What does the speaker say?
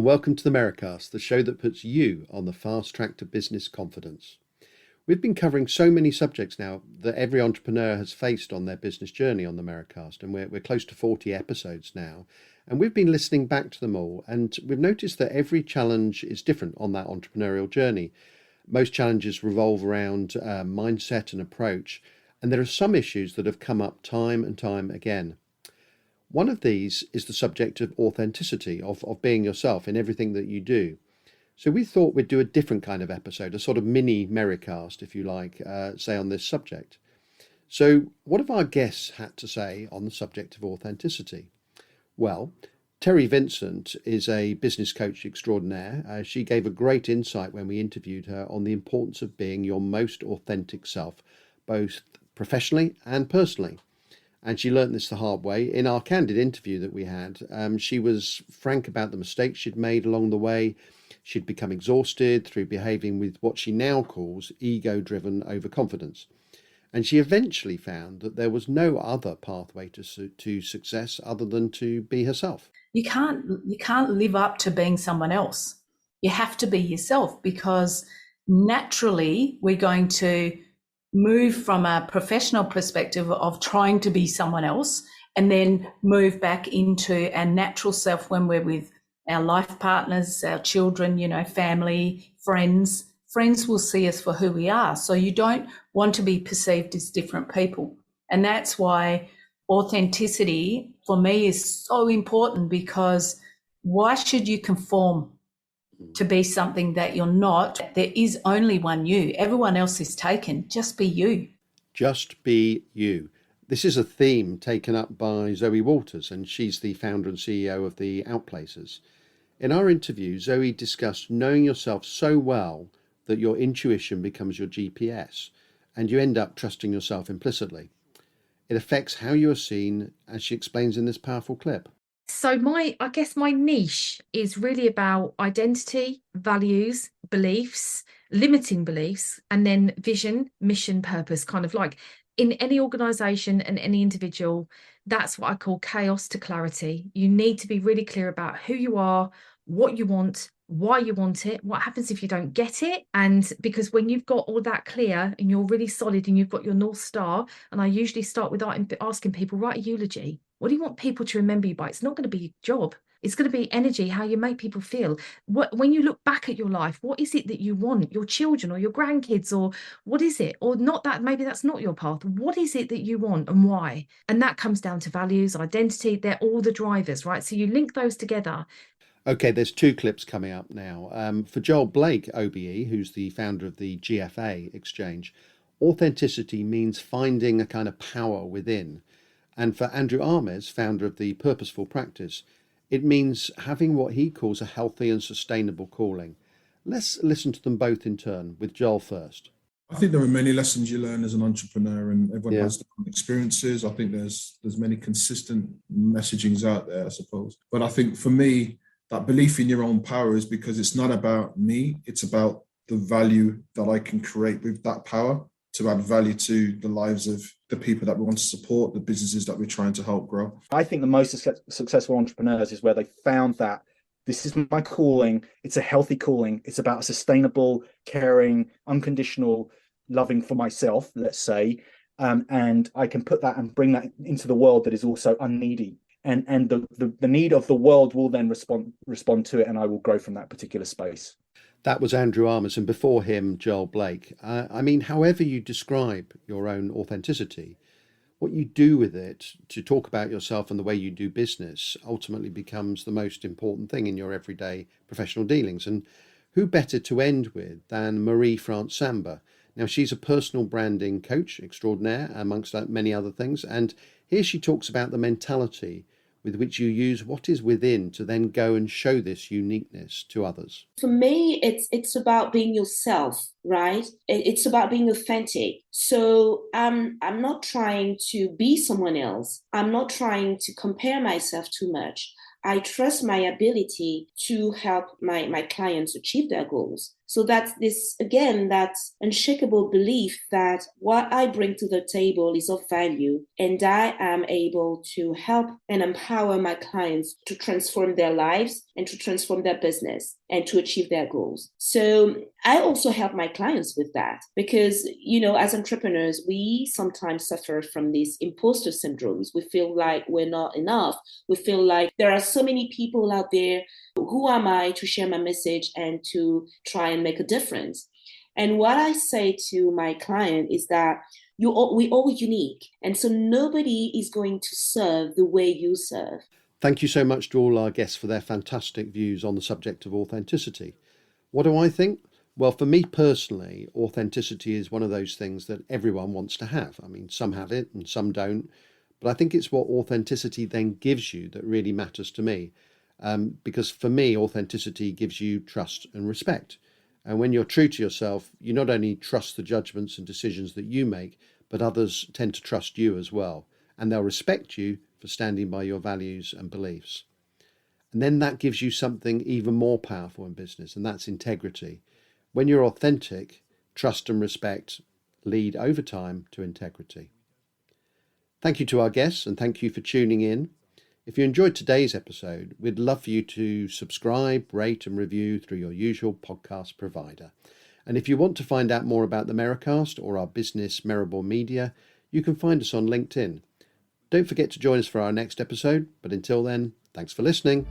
welcome to the Merri-Cast, the show that puts you on the fast track to business confidence. We've been covering so many subjects now that every entrepreneur has faced on their business journey on the Merri-Cast, and we're close to 40 episodes now. And we've been listening back to them all, and we've noticed that every challenge is different on that entrepreneurial journey. Most challenges revolve around mindset and approach, and there are some issues that have come up time and time again. One of these is the subject of authenticity, of being yourself in everything that you do. So we thought we'd do a different kind of episode, a sort of mini Merri-Cast, if you like, say on this subject. So what have our guests had to say on the subject of authenticity? Well, Terry Vincent is a business coach extraordinaire. She gave a great insight when we interviewed her on the importance of being your most authentic self, both professionally and personally. And she learnt this the hard way. In our candid interview that we had, she was frank about the mistakes she'd made along the way. She'd become exhausted through behaving with what she now calls ego-driven overconfidence. And she eventually found that there was no other pathway to success other than to be herself. You can't live up to being someone else. You have to be yourself, because naturally we're going to move from a professional perspective of trying to be someone else and then move back into our natural self when we're with our life partners, our children, family, friends. Friends will see us for who we are. So you don't want to be perceived as different people. And that's why authenticity for me is so important, because why should you conform to be something that you're not? There is only one you. Everyone else is taken. Just be you. Just be you. This is a theme taken up by Zoe Walters, and she's the founder and CEO of the Outplacers. In our interview, Zoe discussed knowing yourself so well that your intuition becomes your GPS, and you end up trusting yourself implicitly. It affects how you are seen, as she explains in this powerful clip. So I guess my niche is really about identity, values, beliefs, limiting beliefs, and then vision, mission, purpose, kind of like in any organization and any individual. That's what I call chaos to clarity. You need to be really clear about who you are, what you want, why you want it, what happens if you don't get it. And because when you've got all that clear and you're really solid and you've got your North Star, and I usually start with asking people, write a eulogy. What do you want people to remember you by? It's not going to be your job. It's going to be energy, how you make people feel. When you look back at your life, what is it that you want? Your children or your grandkids, or what is it? Or not that, maybe that's not your path. What is it that you want and why? And that comes down to values, identity. They're all the drivers, right? So you link those together. Okay, there's two clips coming up now. For Joel Blake, OBE, who's the founder of the GFA exchange, authenticity means finding a kind of power within. And for Andrew Armes, founder of the Purposeful Practice, it means having what he calls a healthy and sustainable calling. Let's listen to them both in turn, with Joel first. I think there are many lessons you learn as an entrepreneur, and everyone has different experiences. I think there's many consistent messagings out there, I suppose. But I think for me, that belief in your own power is because it's not about me, it's about the value that I can create with that power to add value to the lives of the people that we want to support, the businesses that we're trying to help grow. I think the most successful entrepreneurs is where they found that this is my calling. It's a healthy calling. It's about a sustainable, caring, unconditional loving for myself, let's say. And I can put that and bring that into the world that is also unneedy. And the need of the world will then respond to it, and I will grow from that particular space. That was Andrew Armes, and before him, Joel Blake. However you describe your own authenticity, what you do with it to talk about yourself and the way you do business ultimately becomes the most important thing in your everyday professional dealings. And who better to end with than Marie-France Samba? Now, she's a personal branding coach extraordinaire, amongst many other things. And here she talks about the mentality with which you use what is within to then go and show this uniqueness to others. For me, it's about being yourself, right? It's about being authentic. So I'm not trying to be someone else. I'm not trying to compare myself too much. I trust my ability to help my clients achieve their goals. So that's this, again, that unshakable belief that what I bring to the table is of value, and I am able to help and empower my clients to transform their lives and to transform their business and to achieve their goals. So I also help my clients with that because, as entrepreneurs, we sometimes suffer from these imposter syndromes. We feel like we're not enough. We feel like there are so many people out there. Who am I to share my message and to try and make a difference? And what I say to my client is that we're all unique. And so nobody is going to serve the way you serve. Thank you so much to all our guests for their fantastic views on the subject of authenticity. What do I think? Well, for me personally, authenticity is one of those things that everyone wants to have. I mean, some have it and some don't. But I think it's what authenticity then gives you that really matters to me. Because for me, authenticity gives you trust and respect. And when you're true to yourself, you not only trust the judgments and decisions that you make, but others tend to trust you as well. And they'll respect you for standing by your values and beliefs. And then that gives you something even more powerful in business, and that's integrity. When you're authentic, trust and respect lead over time to integrity. Thank you to our guests, and thank you for tuning in. If you enjoyed today's episode, we'd love for you to subscribe, rate and review through your usual podcast provider. And if you want to find out more about the Merri-Cast or our business Merrible Media, you can find us on LinkedIn. Don't forget to join us for our next episode, but until then, thanks for listening.